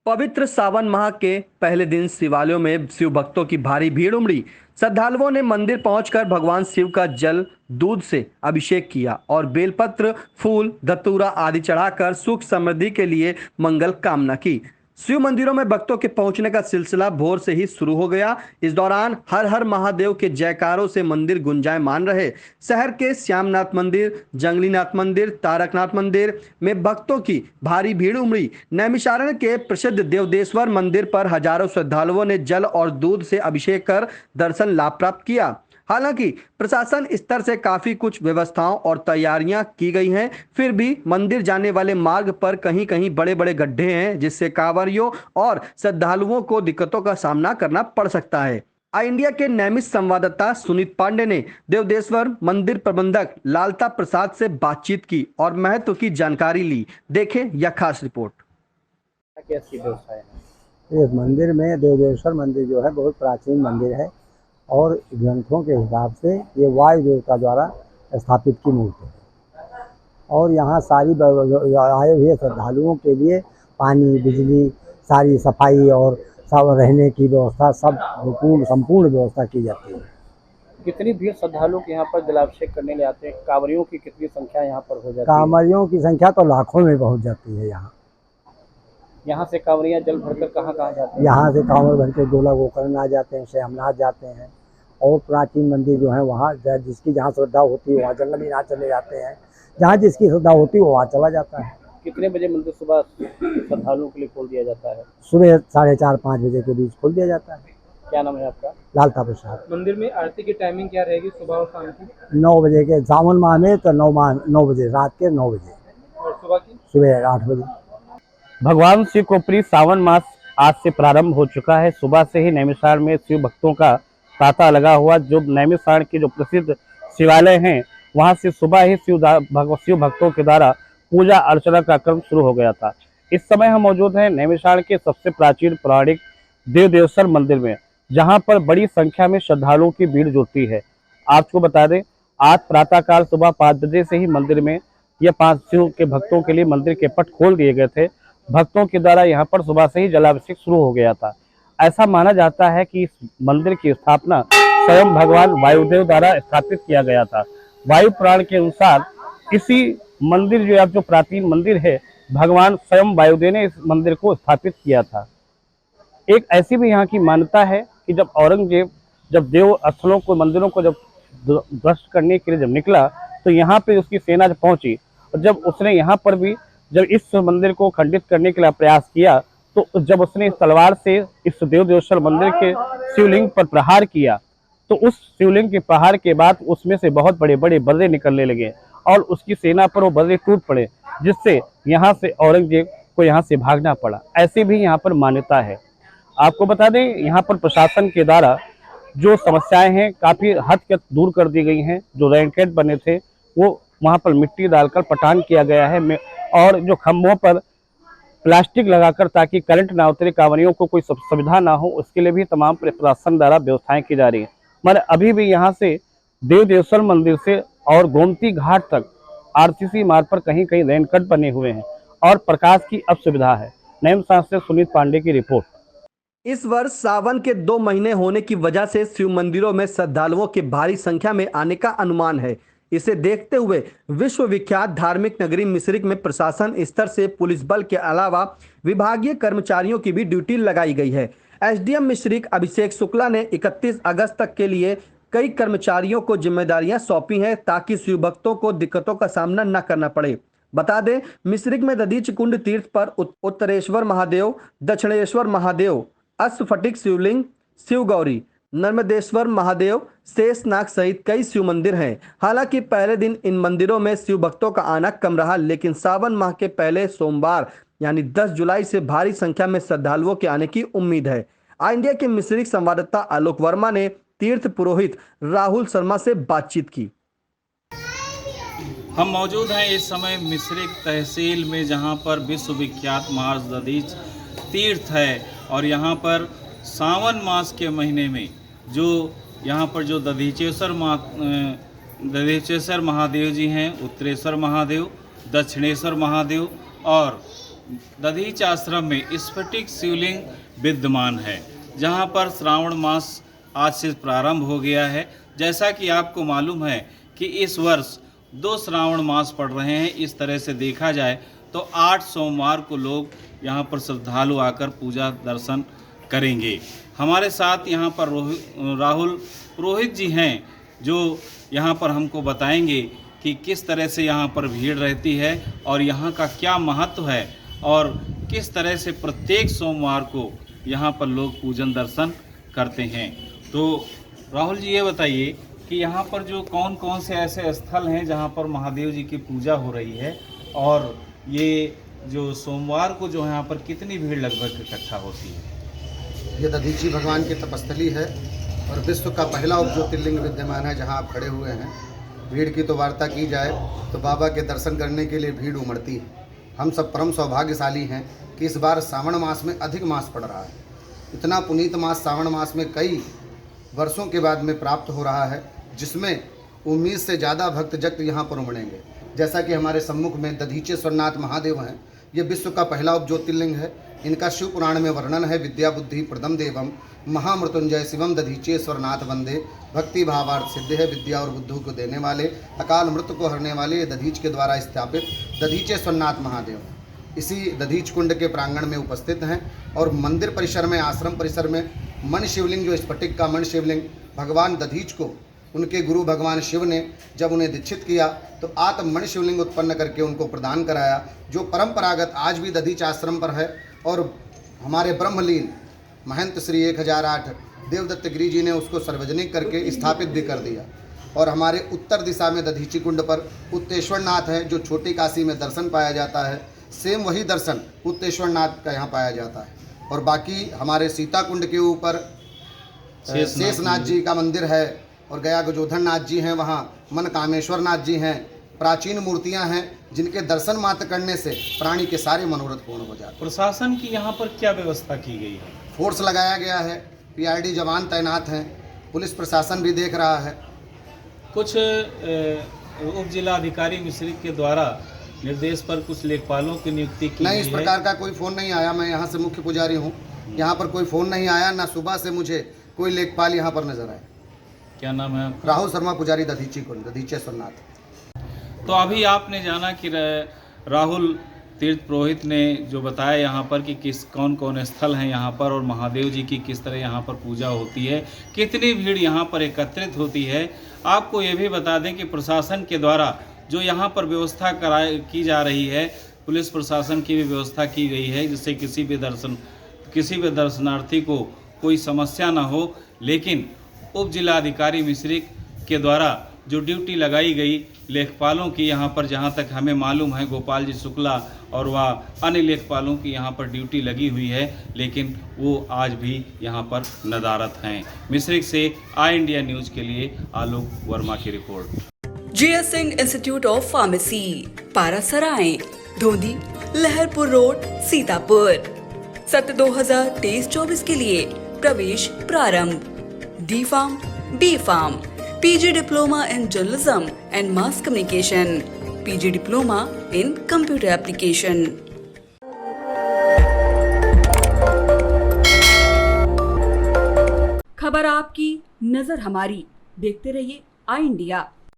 पवित्र सावन माह के पहले दिन शिवालयों में शिव भक्तों की भारी भीड़ उमड़ी। श्रद्धालुओं ने मंदिर पहुंचकर भगवान शिव का जल दूध से अभिषेक किया और बेलपत्र, फूल, धतूरा आदि चढ़ाकर सुख समृद्धि के लिए मंगल कामना की। शिव मंदिरों में भक्तों के पहुंचने का सिलसिला भोर से ही शुरू हो गया। इस दौरान हर हर महादेव के जयकारों से मंदिर गुंजायमान रहे। शहर के श्यामनाथ मंदिर, जंगलीनाथ मंदिर, तारकनाथ मंदिर में भक्तों की भारी भीड़ उमड़ी। नैमिषारण्य के प्रसिद्ध देवदेश्वर मंदिर पर हजारों श्रद्धालुओं ने जल और दूध से अभिषेक कर दर्शन लाभ प्राप्त किया। हालांकि प्रशासन स्तर से काफी कुछ व्यवस्थाओं और तैयारियां की गई हैं, फिर भी मंदिर जाने वाले मार्ग पर कहीं कहीं बड़े बड़े गड्ढे हैं, जिससे कांवरियों और श्रद्धालुओं को दिक्कतों का सामना करना पड़ सकता है। आई इंडिया के नैमिष संवाददाता सुनीत पांडे ने देवदेश्वर मंदिर प्रबंधक लालता प्रसाद से बातचीत की और महत्व की जानकारी ली। देखें यह खास रिपोर्ट। कैसी व्यवस्था है? इस मंदिर में देवदेश्वर मंदिर जो है बहुत प्राचीन मंदिर है और ग्रंथों के हिसाब से ये वायु देवता द्वारा स्थापित की मूर्ति है और यहाँ सारी आए हुए श्रद्धालुओं के लिए पानी, बिजली, सारी सफाई और सब रहने की व्यवस्था, सब संपूर्ण व्यवस्था की जाती है। कितनी भीड़ श्रद्धालु के यहाँ पर जलाभिषेक करने ले आते हैं? कांवरियों की कितनी संख्या यहाँ पर हो जाती है? कांवरियों की संख्या तो लाखों में पहुँच जाती है। यहाँ से कांवरियाँ जल भरकर कहाँ जाते हैं? यहाँ से कांवर भर के गोला गोकर्ण आ जाते हैं, श्यामनाथ जाते हैं और प्राचीन मंदिर जो है वहाँ जिसकी जहाँ श्रद्धा होती है वहाँ जंगलीनाथ चले जाते हैं। जहाँ जिसकी श्रद्धा होती है वहाँ चला जाता है। कितने बजे मंदिर सुबह श्रद्धालुओं के लिए खोल दिया जाता है? सुबह 4:30-5 बजे के बीच खोल दिया जाता है। क्या नाम है आपका? लालता प्रसाद। मंदिर में आरती की टाइमिंग क्या रहेगी सुबह और शाम की? 9 बजे के सावन माह में तो 9 बजे, रात के 9 बजे, और सुबह की? सुबह 8 बजे। भगवान शिव को प्रिय सावन मास आज से प्रारंभ हो चुका है। सुबह से ही नैमिषारण्य में शिव भक्तों का तांता लगा हुआ। जो नैमिषारण्य के जो प्रसिद्ध शिवालय हैं वहां से सुबह ही शिव भक्तों के द्वारा पूजा अर्चना का क्रम शुरू हो गया था। इस समय हम मौजूद हैं नैमिषारण्य के सबसे प्राचीन पौराणिक देवदेश्वर मंदिर में, जहां पर बड़ी संख्या में श्रद्धालुओं की भीड़ जुटती है। आपको बता दें, आज प्रातःकाल सुबह 5 बजे से ही मंदिर में यह 5 शिव के भक्तों के लिए मंदिर के पट खोल दिए गए थे। भक्तों के द्वारा यहाँ पर सुबह से ही जलाभिषेक शुरू हो गया था। ऐसा माना जाता है कि इस मंदिर की स्थापना स्वयं भगवान वायुदेव द्वारा स्थापित किया गया था। वायु पुराण के अनुसार इसी मंदिर जो प्राचीन मंदिर है, भगवान स्वयं वायुदेव ने इस मंदिर को स्थापित किया था। एक ऐसी भी यहाँ की मान्यता है कि जब औरंगजेब जब देव स्थलों को, मंदिरों को जब ध्वस्त करने के लिए जब निकला तो यहाँ पे उसकी सेना जब पहुंची और जब उसने यहाँ पर भी जब इस मंदिर को खंडित करने के लिए प्रयास किया तो जब उसने इस तलवार से इस देवदेश्वर मंदिर के शिवलिंग पर प्रहार किया तो उस शिवलिंग के प्रहार के बाद उसमें से बहुत बड़े बड़े बर्रे निकलने लगे और उसकी सेना पर वो बर्रे टूट पड़े, जिससे यहाँ से औरंगजेब को यहाँ से भागना पड़ा। ऐसी भी यहाँ पर मान्यता है। आपको बता दें, यहाँ पर प्रशासन के द्वारा जो समस्याएं हैं काफ़ी हद तक दूर कर दी गई हैं। जो रैनकेट बने थे वो वहाँ पर मिट्टी डालकर पटान किया गया है और जो खंभों पर प्लास्टिक लगाकर ताकि करंट ना उतरे, कांवरियों को कोई सुविधा ना हो, उसके लिए भी तमाम प्रशासन द्वारा व्यवस्थाएं की जा रही हैं। मगर अभी भी यहाँ से देवदेश्वर मंदिर से और गोमती घाट तक आरसीसी मार्ग पर कहीं कहीं रैनकट बने हुए हैं और प्रकाश की अब सुविधा है। नैमिषारण्य से सुनीत पांडे की रिपोर्ट। इस वर्ष सावन के 2 महीने होने की वजह से शिव मंदिरों में श्रद्धालुओं के भारी संख्या में आने का अनुमान है। इसे देखते हुए विश्व विख्यात धार्मिक नगरी मिश्रिख में प्रशासन स्तर से पुलिस बल के अलावा विभागीय कर्मचारियों की भी ड्यूटी लगाई गई है। एसडीएम मिश्रिख अभिषेक शुक्ला ने 31 अगस्त तक के लिए कई कर्मचारियों को जिम्मेदारियां सौंपी हैं ताकि शिव भक्तों को दिक्कतों का सामना न करना पड़े। बता दें, मिश्रिख में दधीचि कुंड तीर्थ पर उत्तरेश्वर महादेव, दक्षिणेश्वर महादेव, अष्टफटिक शिवलिंग, शिव गौरी, नर्मदेश्वर महादेव, शेषनाग सहित कई शिव मंदिर हैं। हालांकि पहले दिन इन मंदिरों में शिव भक्तों का आना कम रहा, लेकिन सावन माह के पहले सोमवार यानी 10 जुलाई से भारी संख्या में श्रद्धालुओं के आने की उम्मीद है। आई इंडिया के मिश्रिख संवाददाता आलोक वर्मा ने तीर्थ पुरोहित राहुल शर्मा से बातचीत की। हम मौजूद हैं इस समय मिश्रिख तहसील में, जहां पर विश्वविख्यात महादधीच तीर्थ है और यहां पर सावन मास के महीने में जो यहाँ पर जो दधीचेश्वर महादेव जी हैं, उत्तरेश्वर महादेव, दक्षिणेश्वर महादेव और दधीच आश्रम में स्फटिक शिवलिंग विद्यमान है, जहां पर श्रावण मास आज से प्रारंभ हो गया है। जैसा कि आपको मालूम है कि इस वर्ष 2 श्रावण मास पड़ रहे हैं। इस तरह से देखा जाए तो 8 सोमवार को लोग यहाँ पर श्रद्धालु आकर पूजा दर्शन करेंगे। हमारे साथ यहाँ पर राहुल पुरोहित जी हैं, जो यहाँ पर हमको बताएंगे कि किस तरह से यहाँ पर भीड़ रहती है और यहाँ का क्या महत्व है और किस तरह से प्रत्येक सोमवार को यहाँ पर लोग पूजन दर्शन करते हैं। तो राहुल जी ये बताइए कि यहाँ पर जो कौन कौन से ऐसे स्थल हैं जहाँ पर महादेव जी की पूजा हो रही है, और ये जो सोमवार को जो यहाँ पर कितनी भीड़ लगभग इकट्ठा होती है। ये दधीची भगवान की तपस्थली है और विश्व का पहला उपज्योतिर्लिंग विद्यमान है जहाँ आप खड़े हुए हैं। भीड़ की तो वार्ता की जाए तो बाबा के दर्शन करने के लिए भीड़ उमड़ती है। हम सब परम सौभाग्यशाली हैं कि इस बार श्रावण मास में अधिक मास पड़ रहा है। इतना पुनीत मास श्रावण मास में कई वर्षों के बाद में प्राप्त हो रहा है, जिसमें उम्मीद से ज़्यादा भक्तजन यहाँ पर उमड़ेंगे। जैसा कि हमारे सम्मुख में दधीचेश्वरनाथ महादेव हैं, ये विश्व का पहला उपज्योतिर्लिंग है। इनका शिव पुराण में वर्णन है, विद्या बुद्धि प्रदम देवम महामृत्युंजय शिवम दधीचेश्वरनाथ वंदे। भक्ति भावार्थ सिद्ध है, विद्या और बुद्धि को देने वाले, अकाल मृत्यु को हरने वाले दधीच के द्वारा स्थापित दधीचेश्वरनाथ महादेव इसी दधीच कुंड के प्रांगण में उपस्थित हैं। और मंदिर परिसर में, आश्रम परिसर में मन शिवलिंग, जो स्फटिक का मन शिवलिंग भगवान दधीच को उनके गुरु भगवान शिव ने जब उन्हें दीक्षित किया तो आत्म मन शिवलिंग उत्पन्न करके उनको प्रदान कराया, जो परंपरागत आज भी दधीच आश्रम पर है। और हमारे ब्रह्मलीन महंत श्री 1008 देवदत्त गिरी जी ने उसको सार्वजनिक करके स्थापित भी कर दिया। और हमारे उत्तर दिशा में दधीची कुंड पर उत्तेश्वरनाथ है, जो छोटी काशी में दर्शन पाया जाता है। सेम वही दर्शन उत्तेश्वरनाथ का यहाँ पाया जाता है। और बाकी हमारे सीता कुंड के ऊपर शेषनाथ जी का मंदिर है, और गया गजोधर नाथ जी हैं, वहाँ मन कामेश्वर नाथ जी हैं। प्राचीन मूर्तियां हैं जिनके दर्शन मात्र करने से प्राणी के सारे मनोरथ पूर्ण हो जाते हैं। प्रशासन की यहाँ पर क्या व्यवस्था की गई है। फोर्स लगाया गया है, पीआरडी जवान तैनात हैं, पुलिस प्रशासन भी देख रहा है। कुछ उप जिला अधिकारी मिश्रिक के द्वारा निर्देश पर कुछ लेखपालों की नियुक्ति की नहीं, इस गई है। प्रकार का कोई फ़ोन नहीं आया। मैं यहाँ से मुख्य पुजारी हूँ, यहाँ पर कोई फ़ोन नहीं आया, ना सुबह से मुझे कोई लेखपाल यहाँ पर नजर आया। क्या नाम है आपका? राहुल शर्मा, पुजारी दधीची कुंड, दधीचेश्वरनाथ। तो अभी आपने जाना कि राहुल तीर्थ पुरोहित ने जो बताया यहाँ पर कि किस कौन कौन स्थल हैं यहाँ पर, और महादेव जी की किस तरह यहाँ पर पूजा होती है, कितनी भीड़ यहाँ पर एकत्रित होती है। आपको ये भी बता दें कि प्रशासन के द्वारा जो यहाँ पर व्यवस्था की जा रही है, पुलिस प्रशासन की भी व्यवस्था की गई है, जिससे किसी भी दर्शनार्थी को कोई समस्या ना हो। लेकिन उप जिलाधिकारी मिश्रिक के द्वारा जो ड्यूटी लगाई गई लेखपालों की यहाँ पर, जहाँ तक हमें मालूम है गोपाल जी शुक्ला और वह अन्य लेखपालों की यहाँ पर ड्यूटी लगी हुई है, लेकिन वो आज भी यहाँ पर नदारत हैं। मिश्रिक से आई इंडिया न्यूज़ के लिए आलोक वर्मा की report. GS Singh institute of pharmacy, Parasrai, Dhondhi, Laharpur road, Sitapur. सत्र 2023-24 के लिए प्रवेश प्रारंभ। D Farm, B Farm, PG Diploma in Journalism and Mass Communication, PG Diploma in Computer Application। खबर आपकी, नजर हमारी। देखते रहिए आई इंडिया।